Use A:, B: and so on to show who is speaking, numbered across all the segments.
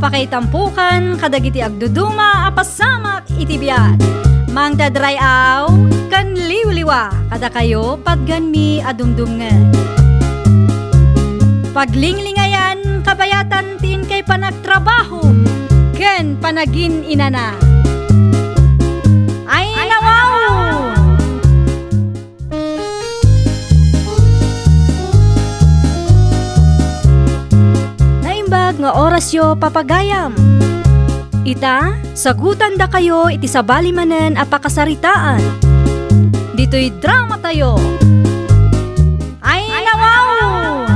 A: Apakaitampukan kadagiti agduduma apasamak iti biat. Mangdadrayaw kan liwliwa kada kayo patgan mi adumdumngen. Paglinglingayan kabayatan tin kay panagtrabaho ken panagin inana. Ay nawaw! Naimbag nga orasyo papagayam. Ita, sagutan da kayo iti sabali manen apakasaritaan. Dito'y drama tayo. Ay nawaw!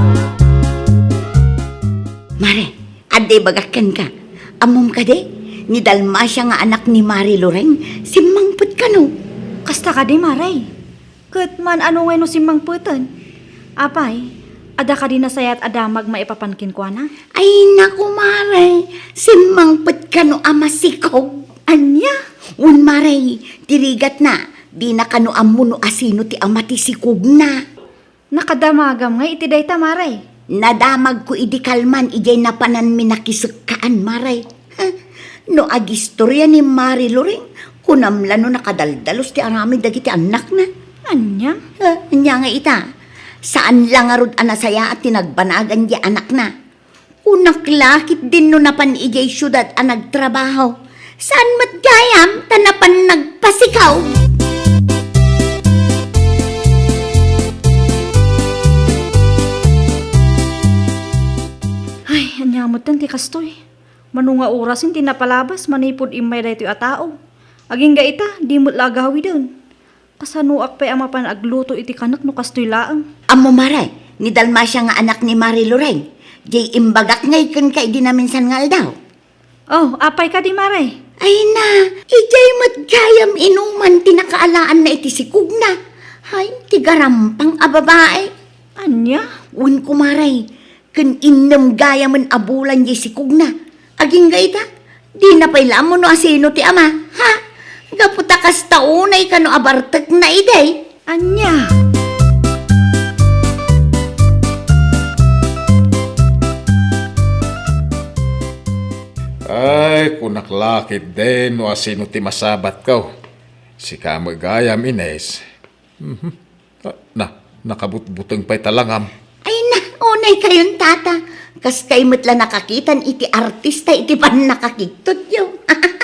B: Mare, ade bagakan ka. Amom ka de, ni Dalmacia nga anak ni Mari Loreng, simangput ka no.
A: Kasta ka di maray. Ket man ano ngay no simangputan. Apay, ada ka di nasayat adamag maipapankin ko na?
B: Ay naku Mare, simangput ka no amasikaw.
A: Anya?
B: Un Mare, dirigat na, di na ka no amuno asino ti amatisikog na.
A: Nakadamagam nga iti dayta maray.
B: Nadamag ko idikalman, ijay napanan minakisagkaan Mare. No agistorya ni Mari Loreng, kunamla no nakadaldalos ti arami dagiti anak na.
A: Anya?
B: Anya nga ita, saan lang arod anasaya at tinagbanagan di anak na. Unaklakit din no napan ijay syudad ang nagtrabaho. Saan matgayam, tanapan nagpasikaw.
A: Ay, anyamot tan ti kastoy. Manunga oras hindi napalabas, manipod imay da ito atao. Aging ga ita, di mo't lagawi doon. Kasanuak pa'y amapan agluto iti kanak no kastoy laang.
B: Amo Mare, ni Dalmacia nga anak ni Mari Loreng. Jay imbagak ngay kan kay di namin sangal daw.
A: Oh, apay ka di maray.
B: Ay na, ijay matgayam inuman tinakaalaan na iti sikug na. Ay, tigarampang ababae.
A: Anya?
B: Un kumaray, kan inam gayaman abulan jay sikug na. Aging gayta, di na pay lamon no asino ti ama, ha? Gaputa kas taunay ka no abartek na iday.
A: Anya?
C: Ay, kunaklakit din no asino ti masabat ko. Si kamagayam Ines. Nakabutbuteng pa'y talangam.
B: Ay na, unay kayon tata. Kas kay matla nakakitan iti artista iti pan nakakiktot yo.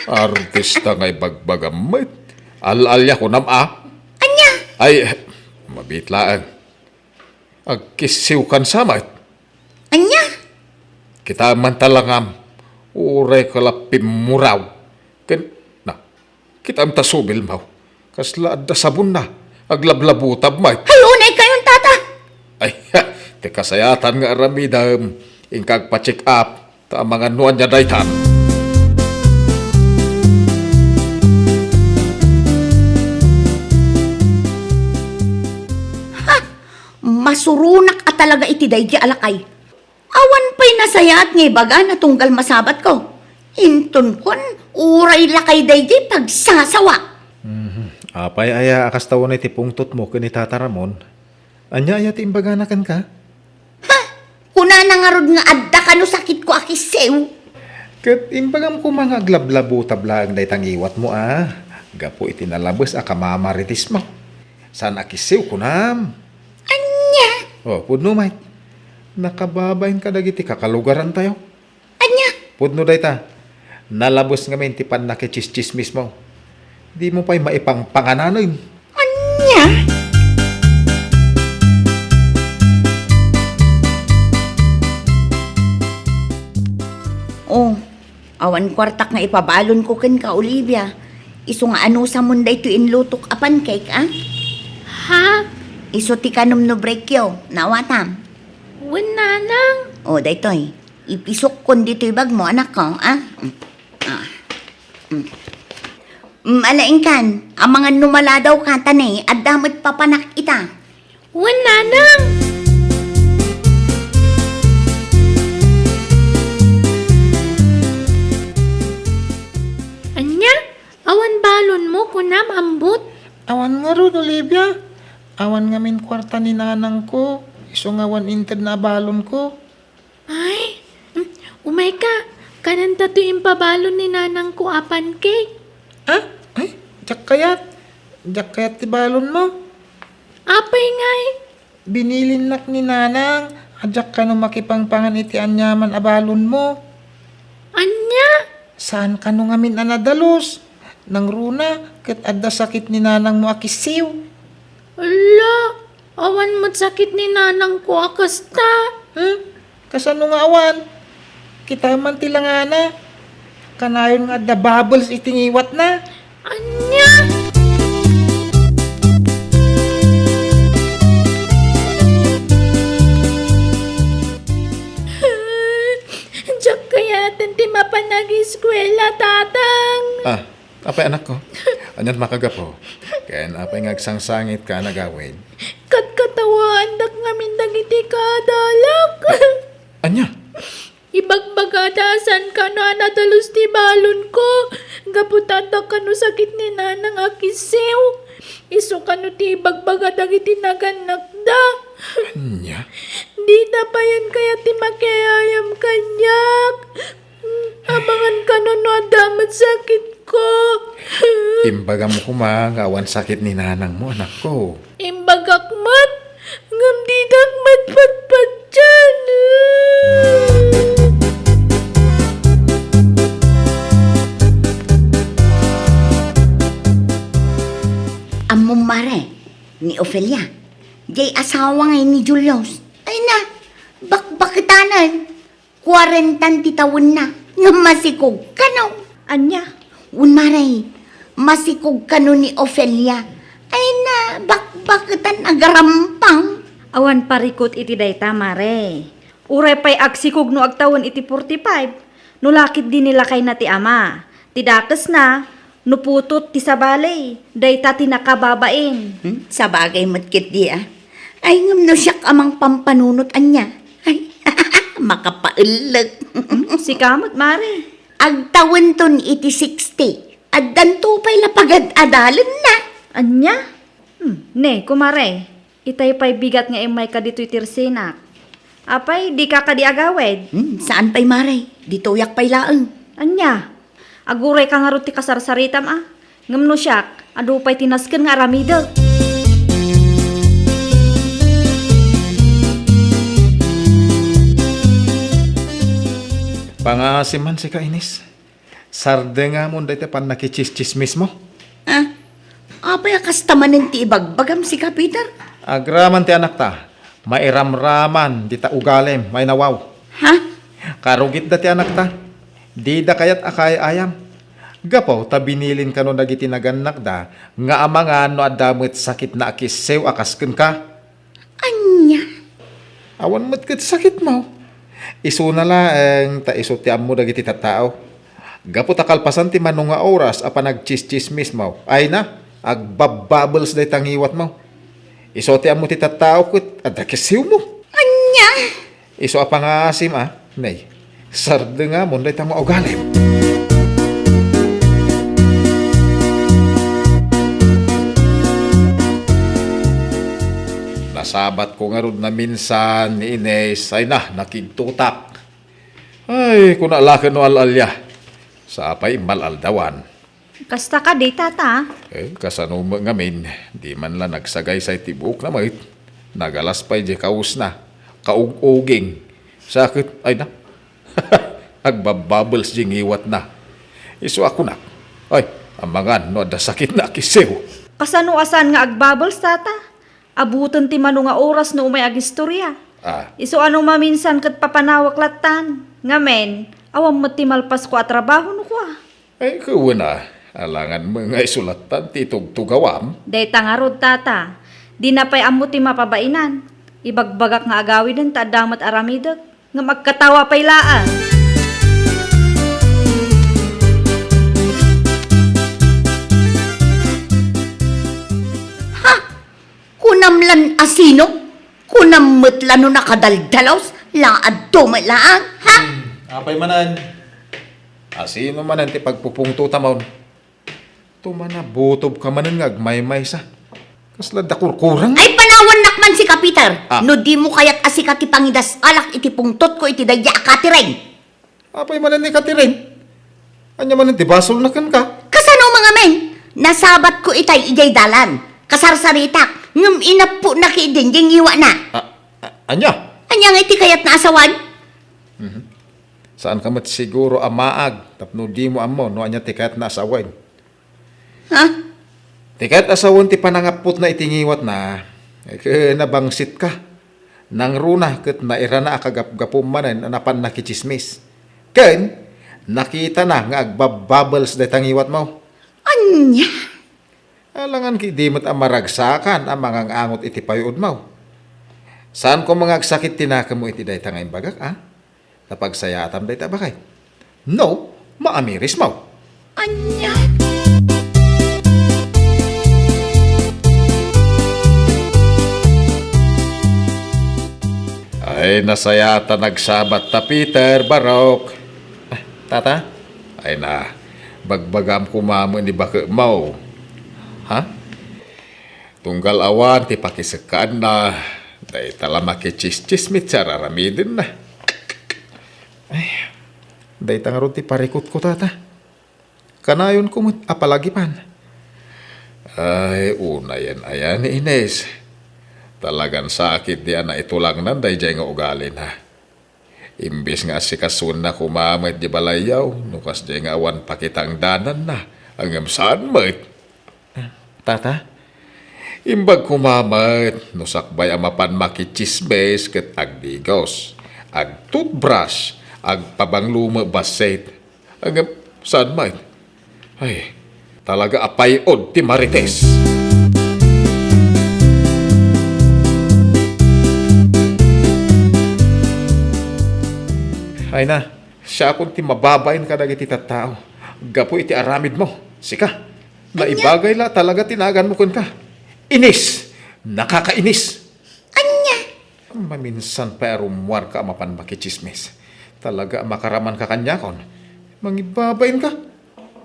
C: Artista nga'y bagbagamit. Al-alya ko nam
B: Anya?
C: Ay, mabitlaan. Agkisiw kan samat.
B: Anya?
C: Kita man talangam. Uray kalapim muraw. Kita am tasubil maw. Kasla adda sabon na. Aglablabutab may.
B: Ay, unay kayon tata.
C: Ay, te kasayatan nga aramidam. Ingkag pa-check up. Ta mga nuan niya daytan.
B: Masurunak at talaga iti daydi alakay. Awan pa'y nasayat ngay baga na tunggal masabat ko. Hinton kon, uray lakay daydi pagsasawa.
D: Apay aya akas tawon iti pungtot mo kani Tata Ramon. Anya aya ti imbaganakan ka?
B: Kuna nangarod nga adda ka no sakit ko akisew.
D: Ket imbagam ko mga glablabo tablaang daytang iwat mo Gapo iti nalabes a kamamaritis mo. San akisiw kunam?
B: Anya?
D: Oh, pudno may. Nakababayin ka dagiti kakalugaran tayo.
B: Anya?
D: Pudno dayta. Nalabos nga men ti pan nakichischismis mo. Di mo pa'y maipang pangananoy.
B: Anya? Oh, awan kwartak nga ipabalon ko ken ka, Olivia. Iso nga ano sa munday to inlutok a pancake,
E: Ha?
B: Iso ti kanom no brekyo, nawatam.
E: Nanang?
B: O, daytoy. Ipisok kon dito'y bag mo, anak ko, Alaing kan, ang mga numala daw ka tanay, at damot papanak ita.
E: Nanang? Anya? Awan balon mo kunam ambot?
F: Awan nga ron, Olivia. Awan nga min kwarta ni nanang ko. Iso nga wan inted na balon ko.
E: Ay, umay ka. Kananta to impabalon ni nanang ko apan cake.
F: Ah? Ay, jak kayat ti balon mo.
E: Apay ngay.
F: Binilin nak ni nanang. Ajak ka no makipangpangan iti anyaman abalon mo.
E: Anya?
F: Saan ka no ngamin anadalos? Nang runa, kat adda sakit ni nanang mo akisiw.
E: Ala, awan mo't sakit ni nanang ko akasta.
F: Kasano nga awan? Kita man tilangana. Kanayon nga adda bubbles itingiwat na.
E: Anya? Diyak kaya ti mapanag-eskwela, tatang.
C: Apay anak ko. Anyan makagapo. Kaya apay ngagsangsangit ka nagawin.
E: Katkatawaan dak ngamin dagiti kadalak.
C: Anya?
E: Ibagbagadasan ka no anadalos ti balon ko. Gaputata ka no sakit ni nanang akisiw. Iso ka no ti ibagbagadag iti naganak da.
C: Anya?
E: Di na pa yan kaya ti makiayam kanyak. Abangan ka no no adamat sakit ko.
C: Imbaga mo kumagawan sakit ni nanang mo, anak ko.
E: Imbagakmat. Ngam di dakmat patpat dyan.
B: Among mare, ni Ophelia. Jay asawa ngay ni Julius. Ay na, bakbakitanan. 40 titawon na. Nga masikog ka no.
A: Anya?
B: Un mare, masikog ka no ni Ophelia. Ay na, bakbakitan agarampang.
A: Awan parikot iti dayta, mare. Uray pa'y agsikog no agtawon iti 45. Nulakit din nila kay na ti ama. Tidakas na, nuputot ti sabalay. Dayta ti nakababain.
B: Sa bagay matkit di ah. Ay ngam no siyak amang pampanunot anya. Ay, makapailag.
A: Si kamot, mare.
B: Agtawon ton iti 60. At danto pa'y lapagad adalan na.
A: Anya? Ne, kumare. Itay pa'y bigat nga imay ka dito'y tirsinak. Apay, di ka agawed.
B: Saan pa'y mare? Dito yak pa'y laeng.
A: Anya? Aguray ka nga ro ti kasarsaritam ah. Ngam no siyak, adu pa'y tinasken nga aramidel.
C: Pangasiman si Kainis. Sarde nga mo dahil pan nakichischismis mo.
B: Ah, apay akastamanin ti ibagbagam si Kapitar.
C: Agraman ti anak ta. Mairamraman, di ta ugalem, may nawaw.
B: Ha?
C: Karugit da ti anak ta. Di da kayat akay ayam. Gapaw, ta binilin ka no dagiti naganak da, nga amangan no adamit sakit na akisew akasken ka.
B: Anya?
C: Awan mo't kat sakit mo. Isu na lang, ta isu ti mo dagiti tattao. Gapo ta kalpasan ti manong nga oras apa nagchischismis mo. Ay na, agbabubbles day tangiwat mo. Isu ti mo ti tattao kut at akisiw mo.
B: Anya?
C: Isu apa nga asim nay. Sarde nga mo day tamo ugalim. Nasabat ko nga ron na minsan ni Inez ay na nakigtutak. Ay, kung alakan no alalya. Sa apay malaldawan.
A: Kasta ka day tata.
C: Kasano mo ngamin, di man la nagsagay sa tibuk na mait. Nagalas pa'y di kaus na. Kaug-uging. Sakit, ay na. Agbabubbles di ngiwat na. Iso ako na. Ay, amangan no da sakit na kisiw.
A: Kasano asan nga agbubbles tata? Abuton ti mano nga oras no umay agistorya. Iso ano maminsan kat papanawak latan. Ngamen, awam mo ti malpas ko at trabaho no ko ah.
C: Ay, kuwa na. Alangan mga isulatan ti tugtugawam.
A: Day tangarod tata. Di na pa'y amo ti mapabainan. Ibagbagak nga agawin ta damat aramidag. Nga magkatawa pa'y laan.
B: Kunamlan asino? Kunamutlan no nakadaldalaws? Laad tumalaan, ha?
C: Apay manan. Asino manan ti pagpupungto tamon. Tumana butob ka manan ngagmay-may sa. Kasla dakurkurang.
B: Ay panawan nakman si Kapitar.
C: Ah.
B: No di mo kaya't asika ti pangidas alak iti pungtot ko iti daya katiren.
C: Apay man ni Katirin. Anya man ti basol na kan ka.
B: Kasano mga men? Nasabat ko itay ijay dalan. Kasarsaritak. Ngam inapo na kidinjing iwa na.
C: Anya?
B: Anya nga iti kayat na asawan?
C: Saan ka mat siguro amaag? Tapno di mo amo, no anya tikat na asawan.
B: Ha?
C: Tikat asawan ti panangapot na itingiwat na. Nabangsit ka. Nang runa ket naira na akagap-gapom manen anapan na kichismis. Ken, nakita na nga agbabubbles da tangiwat mo.
B: Anya?
C: Alangan ki di mo't amaragsakan ang mga angot iti payod mo. Saan ko mga sakit tinaka mo iti day tangay bagak, ha? Napagsayatan day tabakay. No, maamiris mo.
B: Anya?
C: Ay, nasayata nagsabat ta Peter Barok. Tata? Ay na, bagbagam kumamo ni baka mo. Ha? Tunggal awan ti pakisekaan na. Day tala makichischismit sararamidin na. Ay, day tangaron ti parikot ko tata. Kanayon ko mo't apalagipan. Ay, una yan ayan ni Ines. Talagang sakit di na ito lang nanday jay nga ugalin ha. Imbis nga si kasun na kumamit di balayaw, nukas jay nga awan pakitang danan na, hanggang saan mat? Tata? Imbag kumamit, nusakbay amapan makichisbes ket agdigos, ag toothbrush, ag pabangluma baset, hanggang saan mat? Ay, talaga apayod ti Marites. Ay na, siya akong ti mababain ka dagiti tattao. Gapo iti aramid mo. Sika, naibagay la talaga tinagan mo kun ka. Inis! Nakakainis!
B: Anya?
C: Maminsan pa arumwar ka mapan makichismis. Talaga makaraman ka kanya kon. Mangibabain ka.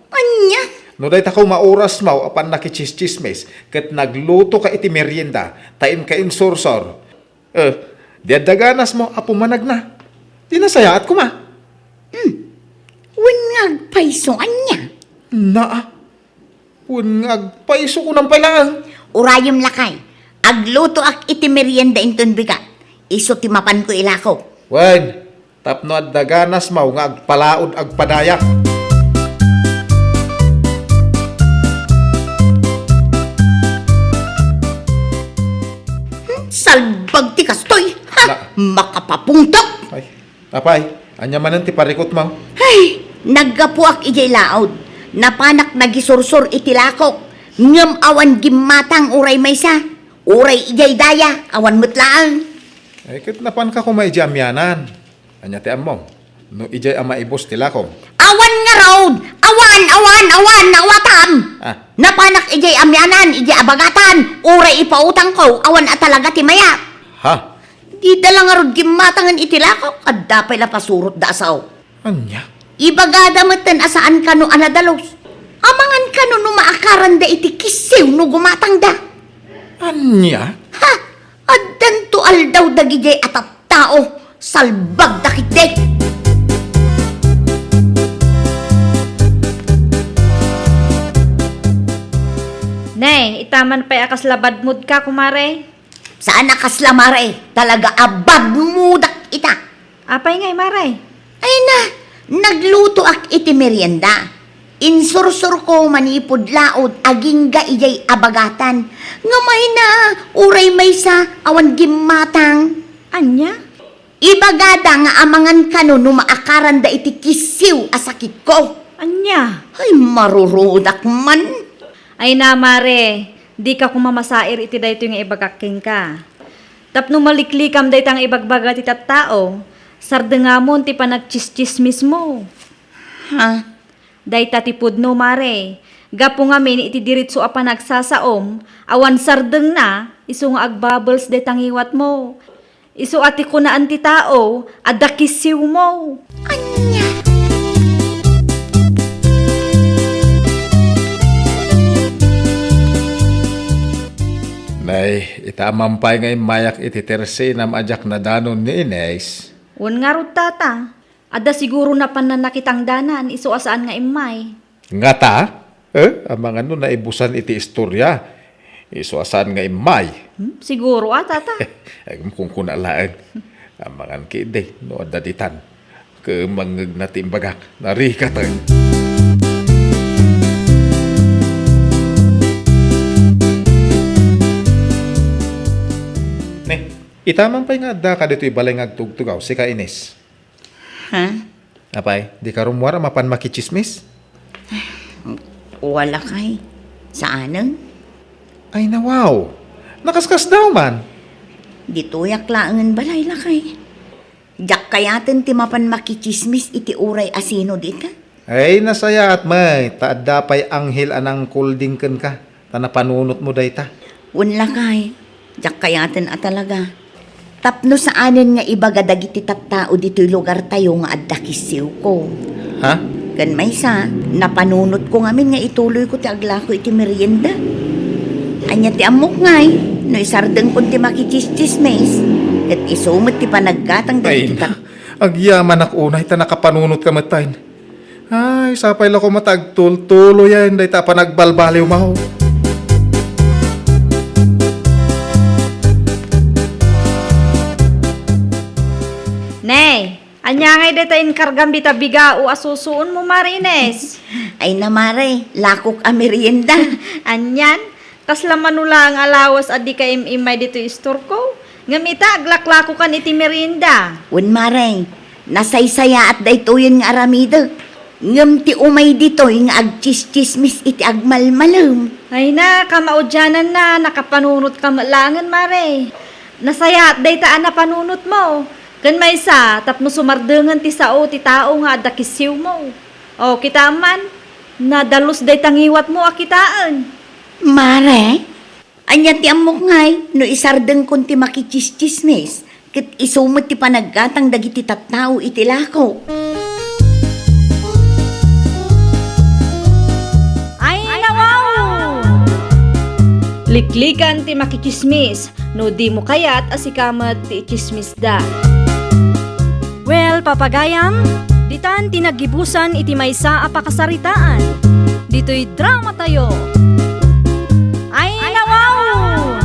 B: Anya?
C: No day takaw mauras mo apan nakichismismis. Kat nagluto ka iti merienda. Tain ka insorsor. Diadaganas mo apumanag na. Di nasayaat ko ma.
B: Wangag paiso anya?
C: Naa. Wangag paiso ko ng palaan.
B: Urayom lakay. Agluto ak iti merienda inton bigat. Iso timapan ko ilako.
C: Wen, tapno at daganas mau nga agpalaod agpadayak.
B: Salbag ti kastoy. Ha?
C: La.
B: Makapapuntok.
C: Ay, apay, anya manan ti parikot mo.
B: Ay, naggapuak ijay laod. Napanak nagisursur iti lakok. Ngam awan gimatang uray maysa. Uray ijay daya, awan mutlaang.
C: Ay, kat napan ka kumay jamyanan. Anya ti among, no ijay ama ibos ti lakong.
B: Awan nga road! Awan, nawatam!
C: Ah.
B: Napanak ijay amyanan, ijay abagatan. Uray ipautang ko, awan at talaga ti maya.
C: Ha?
B: Di dala nga rod gimatangan iti lakok, at dapay la pasurot da asaw.
C: Anya?
B: Ibagada matan asaan ka no anadalos. Amangan ka no maakaran da iti kisiw no gumatang da.
C: Anya?
B: Ha? Addan to aldaw dagijay at at tao. Salbag dakit
A: Nay, itaman pa'y akas labadmod ka, kumare.
B: Saan nakaslamare? Talaga abad mudak ita.
A: Apay ngay, maray.
B: Ay na, nagluto ak iti merienda. Insursur ko manipod laod aging ga ijay abagatan. Ngamay na, uray may sa awan gimatang.
A: Anya?
B: Ibagada nga amangan kano no maakaran da iti kisiw asakit ko.
A: Anya?
B: Ay marurudak man.
A: Ay na, mare. Di ka kumamasair iti dayto nga ibagaking ka. Tapno maliklikam daytang ibagbaga ti tattao. Sardengamon ti panagchischismis mo.
B: Ha?
A: Dayta ti pudno, mare. Gapo nga min iti diritso a panagsasaom. Awan sardeng na, iso nga agbubbles daytang iwat mo. Iso ati kunaan ti tao, adakisiw mo.
B: Anya?
C: Nay, itamampay ngay mayak iti terse nam ajak na danon ni Ines.
A: Un nga rod tata. Ada siguro na pananakitang danan, iso asaan nga imay.
C: Nga ta? Amang ano na ibusan iti istorya. Isuasan nga imay.
A: Siguro tata.
C: Ay kung kunalaan. Amangan kide, no adaditan. Kemangeg na timbagak. Narika tayo. Ne, itaman pa'y nga da ka dito ibalay nga agtugtugaw, si ka Ines.
B: Ha?
C: Apay, di ka rumwara mapan makichismis?
B: Wala kay. Saanan?
C: Ay na wow, nakaskas daw man.
B: Dituyak laangan balay lakay. Jak kayaten ti mapan makichismis iti uray asino dita.
C: Ay nasaya at may, taadda pa'y anghel anang kulding ken ka. Tanapanunot mo dayta.
B: Unla kay. Jak kayaten at talaga. Tapno saanan nga ibaga dagiti tattao dito'y lugar tayo nga adda kisiw ko.
C: Ha?
B: Kan may sa, napanunot ko ngamin nga ituloy ko ti aglako iti merienda. Anya ti amok ngay, no isardeng ko ti makichischismes. Kat isumot ti panaggatang
C: Ay
B: dagiti
C: na, agyaman ak unay ta nakapanunot ka matayin. Ay, sapay lang ko matagtul-tulo yan, day ta pa nagbalbaliw maho.
A: Nay, anya ngay deta inkargam bita biga o asusuon mo Marines.
B: Ay namare, lakok a merienda.
A: Anyan, kasla manula ang alawas adi ka imay dito istor ko. Ngamita, aglaklako kan iti merinda.
B: Wen mare, nasaysaya at daytoyen nga aramido. Ngem ti umay ditoy nga agchis-chismis iti agmalmalem.
A: Ay na, kamaudyanan na, nakapanunot ka malangan, Mare. Nasaya at daytaan na panunot mo. Kan may sa, tapno sumardengan ti sao ti tao nga adda kisiw mo. O, kita man, nadalus daytang iwat mo akitaan.
B: Mare, anya ti amok ngay, no isardeng kon ti makichischismis. Ket isumot ti panaggatang dagiti tattao iti lako.
A: Ay, nawaw! Liklikan ti makichismis, no di mo kayat asikamat ti chismis da.
G: Well, papagayam, ditan tinagibusan iti maysa a pakasaritaan. Dito'y drama tayo. Ay, nawaw!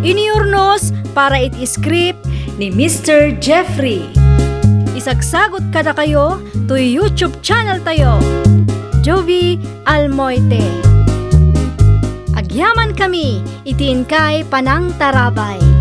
G: Iniurnos para iti script
A: Ni Mr. Jeffrey.
G: isagsagot kada kayo to YouTube channel tayo. Jovi Almoite. Agyaman kami, itiin kay Panang Tarabay.